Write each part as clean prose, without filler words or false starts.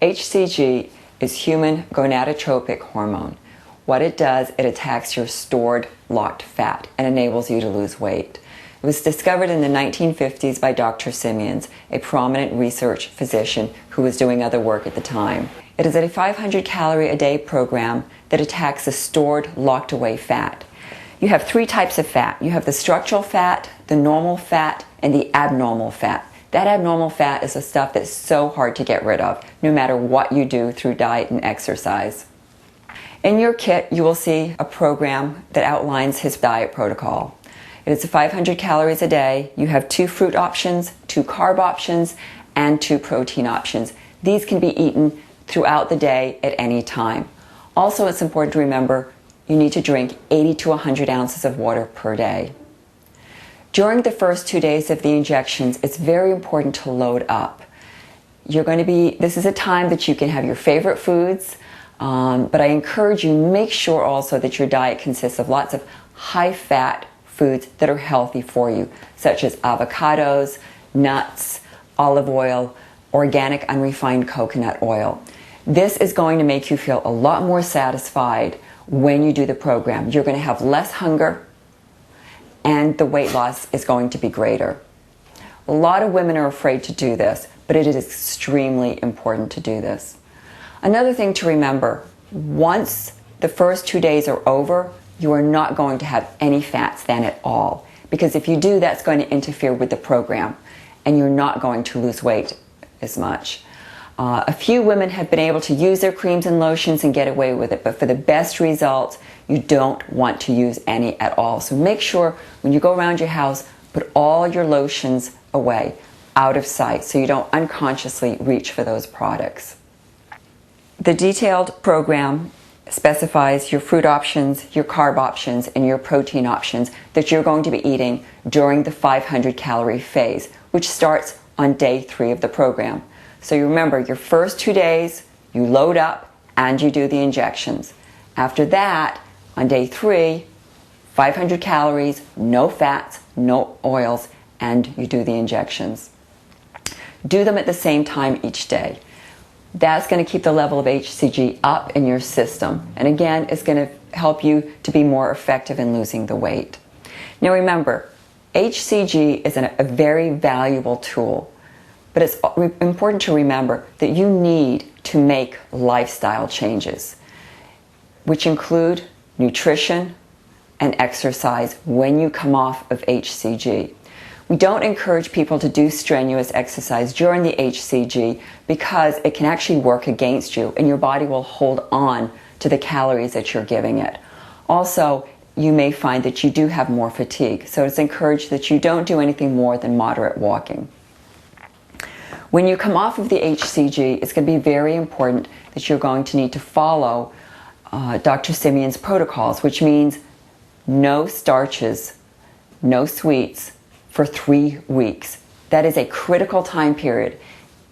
HCG is human gonadotropic hormone. What it does, it attacks your stored locked fat and enables you to lose weight. It was discovered in the 1950s by Dr. Simeons, a prominent research physician who was doing other work at the time. It is a 500 calorie a day program that attacks the stored locked away fat. You have three types of fat. You have the structural fat, the normal fat, and the abnormal fat. That abnormal fat is the stuff that's so hard to get rid of, no matter what you do through diet and exercise. In your kit, you will see a program that outlines his diet protocol. It is 500 calories a day. You have 2 fruit options, 2 carb options, and 2 protein options. These can be eaten throughout the day at any time. Also, it's important to remember you need to drink 80 to 100 ounces of water per day. During the first 2 days of the injections, it's very important to load up. This is a time that you can have your favorite foods, but I encourage you, make sure also that your diet consists of lots of high-fat foods that are healthy for you, such as avocados, nuts, olive oil, organic unrefined coconut oil. This is going to make you feel a lot more satisfied when you do the program. You're going to have less hunger, and the weight loss is going to be greater. A lot of women are afraid to do this, but it is extremely important to do this. Another thing to remember, once the first 2 days are over, you are not going to have any fats then at all. Because if you do, that's going to interfere with the program, and you're not going to lose weight as much. A few women have been able to use their creams and lotions and get away with it, but for the best results, you don't want to use any at all. So make sure when you go around your house, put all your lotions away, out of sight, so you don't unconsciously reach for those products. The detailed program specifies your fruit options, your carb options, and your protein options that you're going to be eating during the 500 calorie phase, which starts on day 3 of the program. So you remember, your first 2 days, you load up and you do the injections. After that, on day 3, 500 calories, no fats, no oils, and you do the injections. Do them at the same time each day. That's going to keep the level of HCG up in your system. And again, it's going to help you to be more effective in losing the weight. Now remember, HCG is a very valuable tool. But it's important to remember that you need to make lifestyle changes, which include nutrition and exercise when you come off of HCG. We don't encourage people to do strenuous exercise during the HCG because it can actually work against you and your body will hold on to the calories that you're giving it. Also, you may find that you do have more fatigue, so it's encouraged that you don't do anything more than moderate walking. When you come off of the HCG, it's going to be very important that you're going to need to follow Dr. Simeon's protocols, which means no starches, no sweets for 3 weeks. That is a critical time period.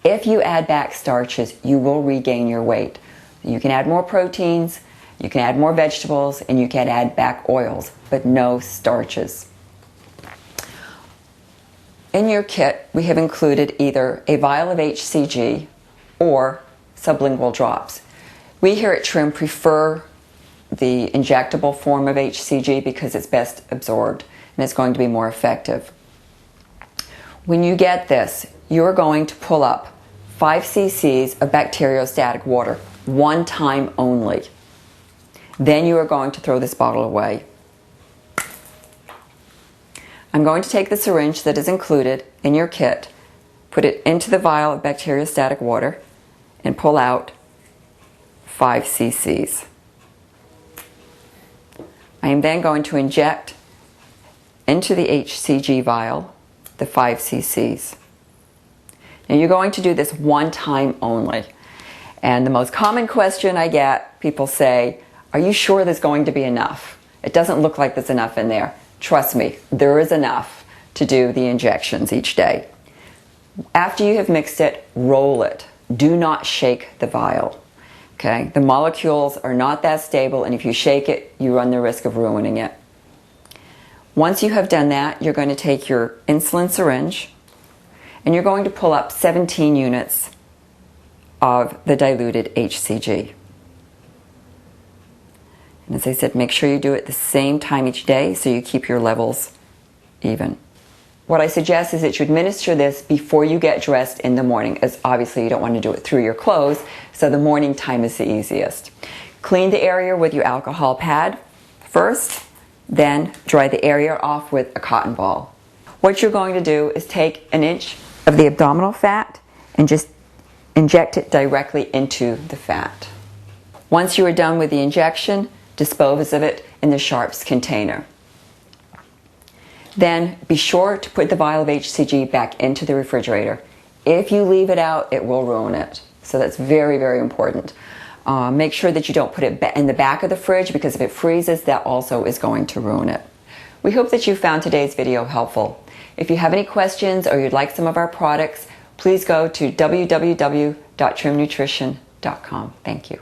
If you add back starches, you will regain your weight. You can add more proteins, you can add more vegetables, and you can add back oils, but no starches. In your kit, we have included either a vial of HCG or sublingual drops. We here at Trim prefer the injectable form of HCG because it's best absorbed and it's going to be more effective. When you get this, you're going to pull up 5 cc's of bacteriostatic water, 1 time only. Then you are going to throw this bottle away. I'm going to take the syringe that is included in your kit, put it into the vial of bacteriostatic water, and pull out 5 cc's. I am then going to inject into the HCG vial the 5 cc's. Now you're going to do this 1 time only. And the most common question I get, people say, are you sure there's going to be enough? It doesn't look like there's enough in there. Trust me, there is enough to do the injections each day. After you have mixed it, roll it. Do not shake the vial. Okay? The molecules are not that stable, and if you shake it, you run the risk of ruining it. Once you have done that, you're going to take your insulin syringe, and you're going to pull up 17 units of the diluted HCG. And as I said, make sure you do it the same time each day so you keep your levels even. What I suggest is that you administer this before you get dressed in the morning, as obviously you don't want to do it through your clothes, so the morning time is the easiest. Clean the area with your alcohol pad first, then dry the area off with a cotton ball. What you're going to do is take an inch of the abdominal fat and just inject it directly into the fat. Once you are done with the injection, dispose of it in the sharps container. Then be sure to put the vial of HCG back into the refrigerator. If you leave it out, it will ruin it. So that's very, very important. Make sure that you don't put it in the back of the fridge, because if it freezes, that also is going to ruin it. We hope that you found today's video helpful. If you have any questions or you'd like some of our products, please go to www.trimnutrition.com. Thank you.